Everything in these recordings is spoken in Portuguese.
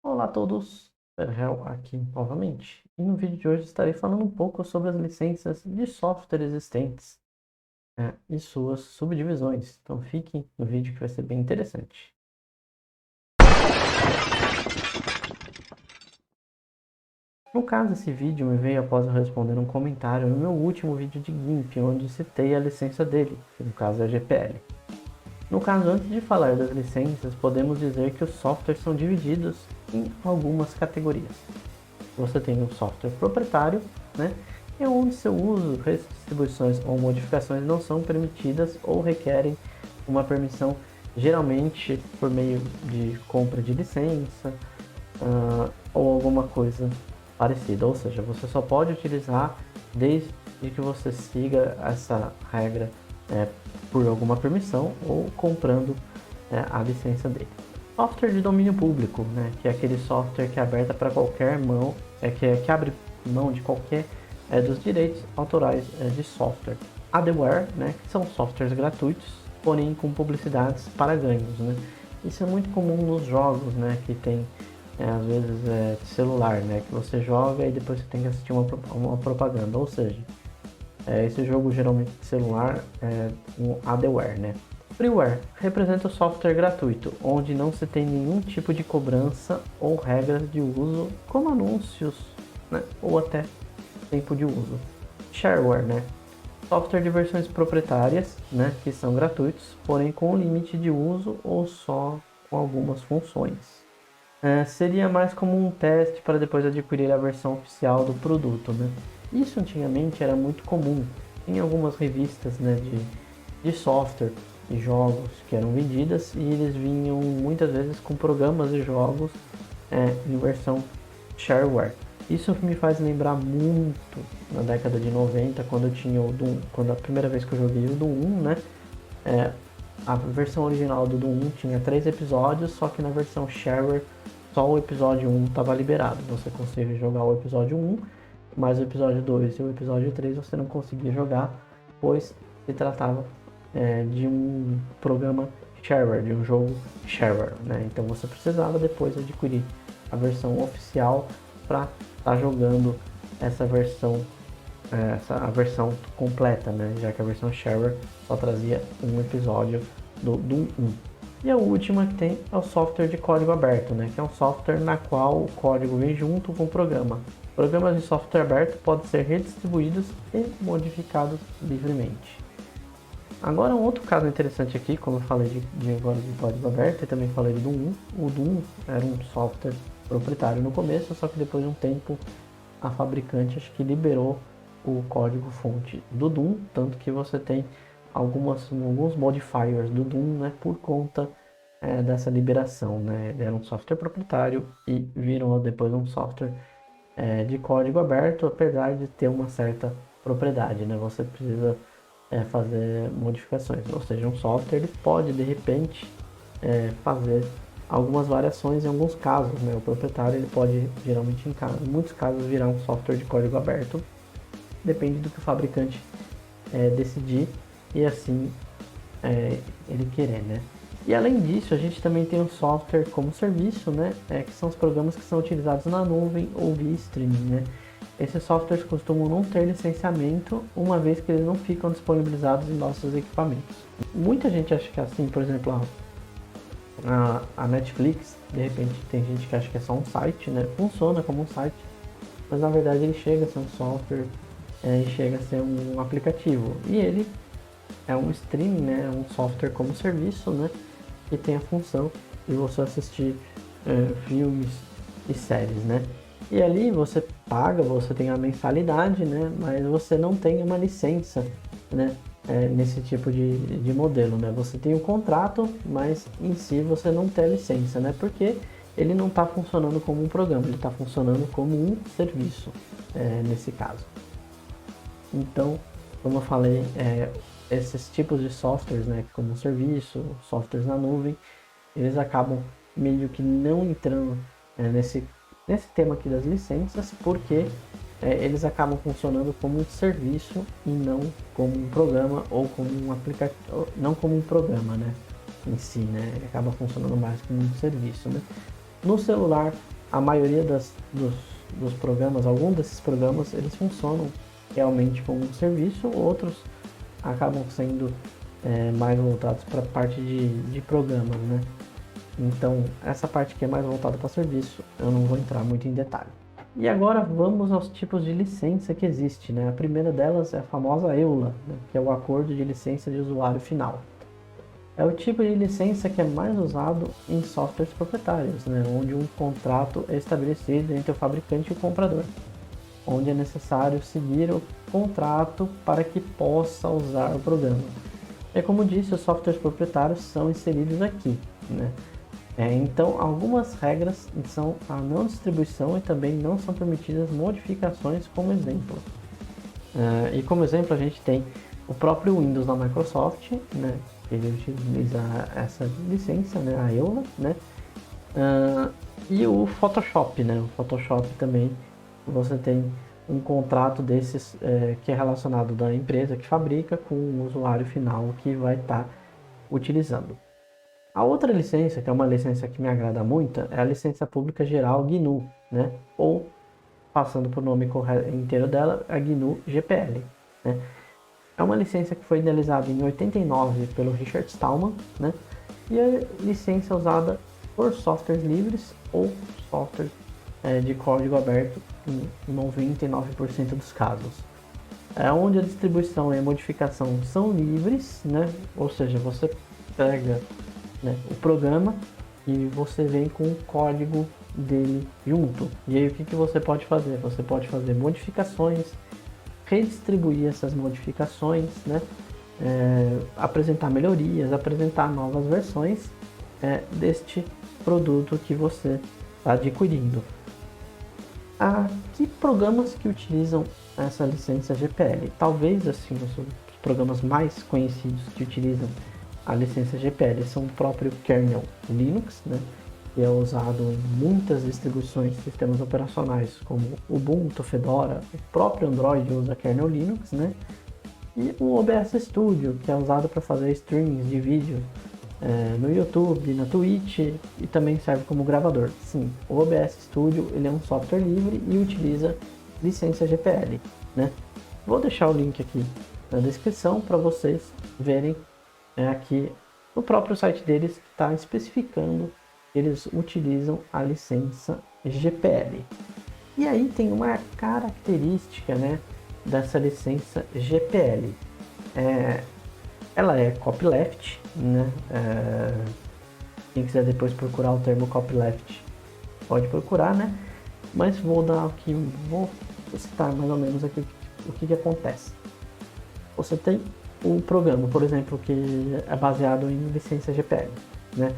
Olá a todos, Perhel aqui novamente. E no vídeo de hoje estarei falando um pouco sobre as licenças de software existentes, e suas subdivisões. Então fiquem no vídeo que vai ser bem interessante. No caso, esse vídeo me veio após eu responder um comentário no meu último vídeo de GIMP, onde citei a licença dele, que no caso é a GPL. No caso, antes de falar das licenças, podemos dizer que os softwares são divididos em algumas categorias. Você tem um software proprietário, né? É onde seu uso, redistribuições ou modificações não são permitidas ou requerem uma permissão, geralmente por meio de compra de licença, ou alguma coisa parecida. Ou seja, você só pode utilizar desde que você siga essa regra por alguma permissão ou comprando a licença dele. Software de domínio público, né, que é aquele software que é aberto para qualquer mão, que abre mão de qualquer dos direitos autorais de software. Adware, né, que são softwares gratuitos, porém com publicidades para ganhos, né. Isso é muito comum nos jogos, né, que tem às vezes de celular, né, que você joga e depois você tem que assistir uma propaganda, ou seja, esse jogo geralmente de celular é um adware, né. Freeware representa o software gratuito, onde não se tem nenhum tipo de cobrança ou regras de uso, como anúncios, né, ou até tempo de uso. Shareware, né, software de versões proprietárias, né, que são gratuitos, porém com limite de uso ou só com algumas funções. Seria mais como um teste para depois adquirir a versão oficial do produto, né? Isso antigamente era muito comum em algumas revistas, né, de software e jogos que eram vendidas, e eles vinham muitas vezes com programas de jogos em versão shareware. Isso me faz lembrar muito na década de 90, quando eu tinha o Doom, quando a primeira vez que eu joguei o Doom 1, né? A versão original do Doom 1 tinha 3 episódios, só que na versão shareware só o episódio 1 estava liberado. Você conseguia jogar o episódio 1, mas o episódio 2 e o episódio 3 você não conseguia jogar, pois se tratava de um programa shareware, de um jogo shareware, né? Então você precisava depois adquirir a versão oficial para estar jogando essa versão, a versão completa, né? Já que a versão shareware só trazia um episódio do Doom 1. E a última que tem é o software de código aberto, né? Que é um software na qual o código vem junto com o programa. Programas de software aberto podem ser redistribuídos e modificados livremente. Agora um outro caso interessante aqui, como eu falei agora de código aberto e também falei de Doom 1. O Doom era um software proprietário no começo, só que depois de um tempo a fabricante acho que liberou o código fonte do Doom, tanto que você tem alguns modifiers do Doom, né, por conta dessa liberação, né. Ele era um software proprietário e virou depois um software de código aberto, apesar de ter uma certa propriedade, né. Você precisa fazer modificações, ou seja, um software ele pode de repente fazer algumas variações em alguns casos, né. O proprietário ele pode geralmente em muitos casos virar um software de código aberto, depende do que o fabricante decidir e assim ele querer, né. E além disso, a gente também tem o software como serviço, né, que são os programas que são utilizados na nuvem ou via streaming, né. Esses softwares costumam não ter licenciamento, uma vez que eles não ficam disponibilizados em nossos equipamentos. Muita gente acha que é assim, por exemplo, a Netflix, de repente tem gente que acha que é só um site, né, funciona como um site, mas na verdade ele chega a ser um software e chega a ser um aplicativo. E ele é um streaming, né, um software como serviço, né, que tem a função de você assistir filmes e séries, né. E ali você paga, você tem a mensalidade, né, mas você não tem uma licença, né, nesse tipo de modelo, né. Você tem um contrato, mas em si você não tem a licença, né, porque ele não está funcionando como um programa, ele está funcionando como um serviço, nesse caso. Então, como eu falei, esses tipos de softwares, né, como serviço, softwares na nuvem, eles acabam meio que não entrando nesse tema aqui das licenças, porque eles acabam funcionando como um serviço e não como um programa ou como um aplicativo, não como um programa, né, em si, né, ele acaba funcionando mais como um serviço, né. No celular, a maioria dos programas, alguns desses programas, eles funcionam realmente como um serviço, outros acabam sendo mais voltados para a parte de programas, né? Então, essa parte que é mais voltada para serviço, eu não vou entrar muito em detalhe. E agora vamos aos tipos de licença que existe, né? A primeira delas é a famosa EULA, né? Que é o Acordo de Licença de Usuário Final. É o tipo de licença que é mais usado em softwares proprietários, né? Onde um contrato é estabelecido entre o fabricante e o comprador, onde é necessário seguir o contrato para que possa usar o programa. É como disse, os softwares proprietários são inseridos aqui, né? Então, algumas regras são a não distribuição e também não são permitidas modificações como exemplo. E como exemplo a gente tem o próprio Windows da Microsoft, né? Ele utiliza essa licença, né? A EULA, né? E o Photoshop, né? O Photoshop também você tem um contrato desses que é relacionado da empresa que fabrica com o usuário final que vai estar utilizando. A outra licença, que é uma licença que me agrada muito, é a licença pública geral GNU, né? Ou, passando por nome inteiro dela, a GNU GPL, né? É uma licença que foi idealizada em 89 pelo Richard Stallman, né? E é licença usada por softwares livres ou software de código aberto em 99% dos casos. Onde a distribuição e a modificação são livres, né? Ou seja, você pega o programa e você vem com o código dele junto. E aí o que você pode fazer? Você pode fazer modificações, redistribuir essas modificações, né? Apresentar melhorias, apresentar novas versões deste produto que você está adquirindo. Que programas que utilizam essa licença GPL? Talvez assim os programas mais conhecidos que utilizam a licença GPL são o próprio kernel Linux, né, que é usado em muitas distribuições de sistemas operacionais como Ubuntu, Fedora, o próprio Android usa kernel Linux, né, e o OBS Studio, que é usado para fazer streams de vídeo no YouTube, na Twitch e também serve como gravador. Sim, o OBS Studio ele é um software livre e utiliza licença GPL, né. Vou deixar o link aqui na descrição para vocês verem aqui no próprio site deles está especificando que eles utilizam a licença GPL. E aí tem uma característica, né, dessa licença GPL. Ela é copyleft, né? Quem quiser depois procurar o termo copyleft pode procurar, né? Mas vou citar mais ou menos aqui o que acontece. Você tem um programa, por exemplo, que é baseado em licença GPL, né?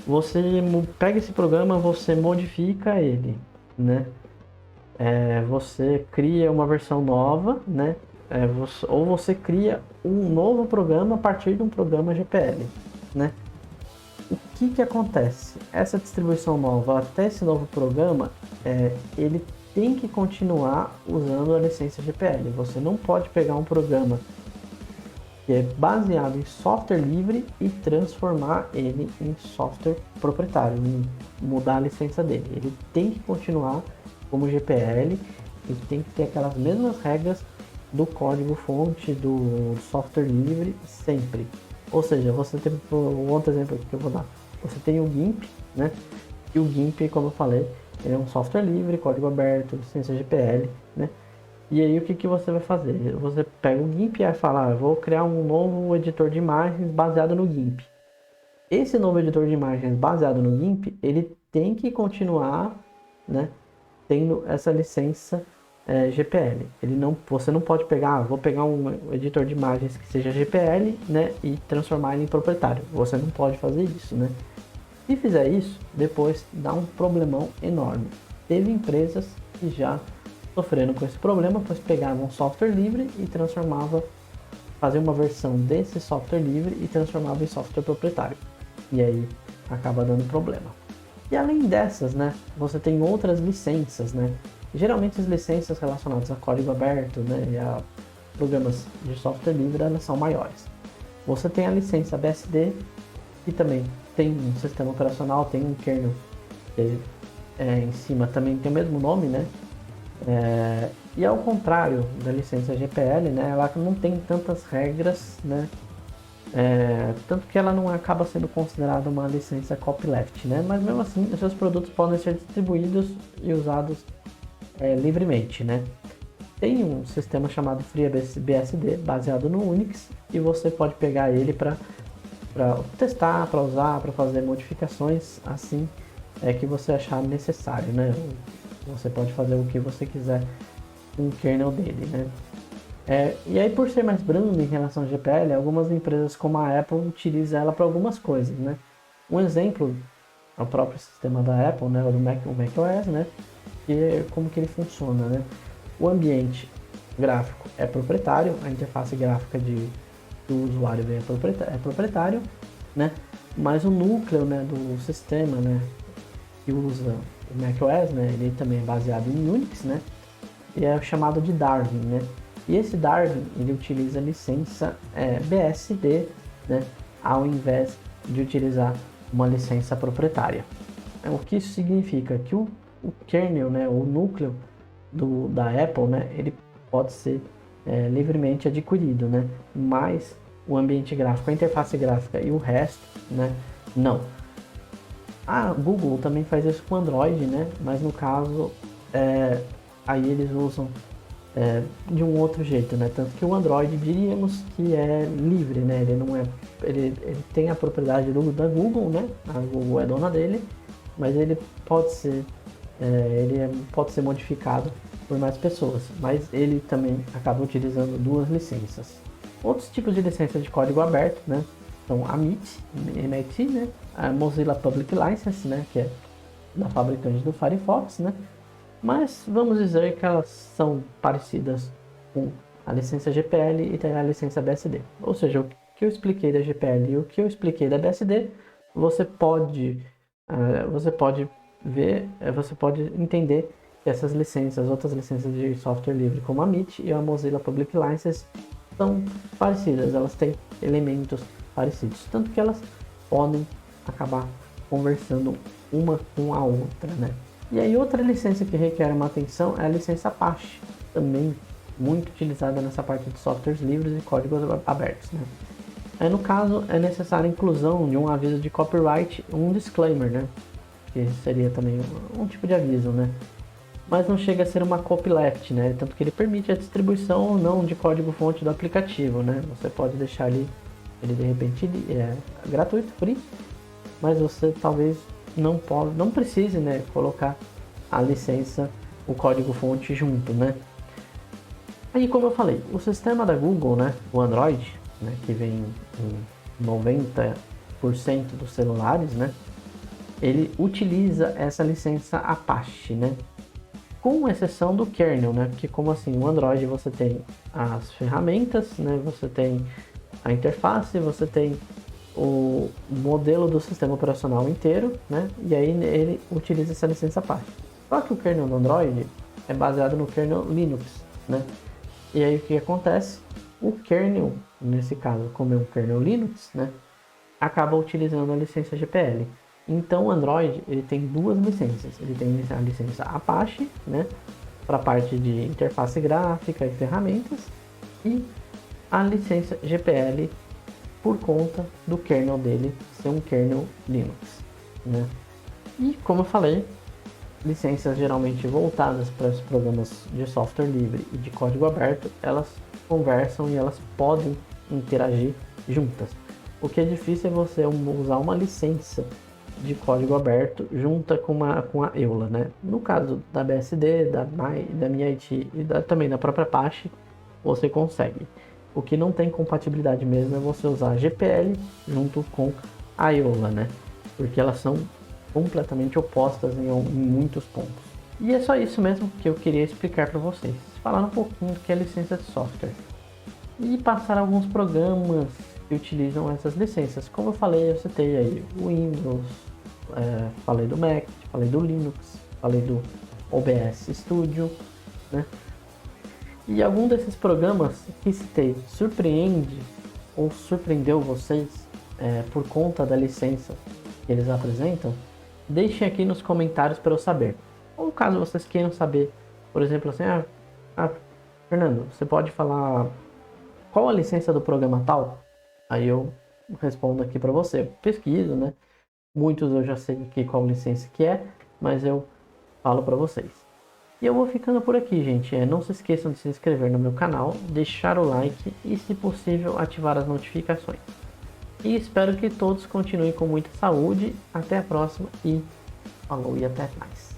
Você pega esse programa, você modifica ele, né? Você cria uma versão nova, né? Ou você cria um novo programa a partir de um programa GPL, né? O que acontece? Essa distribuição nova até esse novo programa, ele tem que continuar usando a licença GPL. Você não pode pegar um programa que é baseado em software livre e transformar ele em software proprietário, mudar a licença dele. Ele tem que continuar como GPL, ele tem que ter aquelas mesmas regras do código fonte do software livre sempre. Ou seja, você tem um outro exemplo que eu vou dar. Você tem o GIMP, né? E o GIMP, como eu falei, ele é um software livre, código aberto, licença GPL, né? E aí o que você vai fazer? Você pega o GIMP e vai falar, vou criar um novo editor de imagens baseado no GIMP. Esse novo editor de imagens baseado no GIMP, ele tem que continuar, né, tendo essa licença GPL. Você não pode pegar, vou pegar um editor de imagens que seja GPL, né, e transformar ele em proprietário. Você não pode fazer isso, né? Se fizer isso, depois dá um problemão enorme. Teve empresas que já sofrendo com esse problema, pois pegavam software livre e fazia uma versão desse software livre e transformava em software proprietário. E aí acaba dando problema. E além dessas, né, você tem outras licenças, né? Geralmente as licenças relacionadas a código aberto, né, e a programas de software livre, elas são maiores. Você tem a licença BSD, que também tem um sistema operacional, tem um kernel em cima também tem o mesmo nome, né? E ao contrário da licença GPL, né, ela não tem tantas regras, né? Tanto que ela não acaba sendo considerada uma licença copyleft, né? Mas mesmo assim, os seus produtos podem ser distribuídos e usados livremente, né? Tem um sistema chamado FreeBSD baseado no Unix e você pode pegar ele para testar, para usar, para fazer modificações assim que você achar necessário, né? Você pode fazer o que você quiser com o kernel dele, né? E aí, por ser mais brando em relação ao GPL, algumas empresas como a Apple utilizam ela para algumas coisas, né? Um exemplo é o próprio sistema da Apple, né? O macOS, né? Como que ele funciona, né? O ambiente gráfico é proprietário, a interface gráfica do usuário é proprietário, né? Mas o núcleo, né, do sistema, né, que usa o macOS, né, ele também é baseado em Unix, né? E é chamado de Darwin, né? E esse Darwin, ele utiliza a licença BSD, né, ao invés de utilizar uma licença proprietária. O que isso significa? Que o kernel, né, o núcleo da Apple, né, ele pode ser livremente adquirido, né? Mas o ambiente gráfico, a interface gráfica e o resto, né, não. A Google também faz isso com Android, né? Mas no caso, aí eles usam de um outro jeito, né? Tanto que o Android diríamos que é livre, né? Ele não é, ele tem a propriedade da Google, né? A Google é dona dele, mas ele pode ser pode ser modificado por mais pessoas, mas ele também acaba utilizando duas licenças. Outros tipos de licença de código aberto, né? São a MIT, né? A Mozilla Public License, né? Que é da fabricante do Firefox, né? Mas vamos dizer que elas são parecidas com a licença GPL e a licença BSD. Ou seja, o que eu expliquei da GPL e o que eu expliquei da BSD, você pode ver, você pode entender que essas licenças, outras licenças de software livre como a MIT e a Mozilla Public License são parecidas, elas têm elementos parecidos, tanto que elas podem acabar conversando uma com a outra, né? E aí outra licença que requer uma atenção é a licença Apache, também muito utilizada nessa parte de softwares livres e códigos abertos, né? Aí, no caso, é necessária a inclusão de um aviso de copyright, um disclaimer, né? Que seria também um tipo de aviso, né? Mas não chega a ser uma copyleft, né? Tanto que ele permite a distribuição ou não de código-fonte do aplicativo, né? Você pode deixar ele de repente gratuito, free, mas você talvez não precise, né, colocar a licença, o código-fonte junto, né? Aí, como eu falei, o sistema da Google, né, o Android, né, que vem em 90% dos celulares, né, ele utiliza essa licença Apache, né? Com exceção do kernel, né? Porque como assim, o Android você tem as ferramentas, né? Você tem a interface, você tem o modelo do sistema operacional inteiro, né? E aí ele utiliza essa licença Apache. Só que o kernel do Android é baseado no kernel Linux, né? E aí o que acontece? O kernel, nesse caso, como é um kernel Linux, né? Acaba utilizando a licença GPL. Então o Android ele tem duas licenças. Ele tem a licença Apache, né? Para a parte de interface gráfica e ferramentas. E a licença GPL por conta do kernel dele ser um kernel Linux, né? E como eu falei, licenças geralmente voltadas para os programas de software livre e de código aberto, elas conversam e elas podem interagir juntas. O que é difícil é você usar uma licença de código aberto junta com a EULA, né? No caso da BSD, da MIT e também da própria Apache, você consegue. O que não tem compatibilidade mesmo é você usar a GPL junto com a EULA, né? Porque elas são completamente opostas em muitos pontos. E é só isso mesmo que eu queria explicar para vocês. Falar um pouquinho do que é licença de software. E passar alguns programas que utilizam essas licenças. Como eu falei, eu citei aí o Windows, falei do Mac, falei do Linux, falei do OBS Studio, né? E algum desses programas que citei surpreende ou surpreendeu vocês por conta da licença que eles apresentam? deixem aqui nos comentários para eu saber. Ou caso vocês queiram saber, por exemplo, assim, Fernando, você pode falar qual a licença do programa tal? Aí eu respondo aqui para você. Eu pesquiso, né? Muitos eu já sei aqui qual licença que é, mas eu falo para vocês. E eu vou ficando por aqui, gente. Não se esqueçam de se inscrever no meu canal, deixar o like e, se possível, ativar as notificações. E espero que todos continuem com muita saúde. Até a próxima e falou e até mais.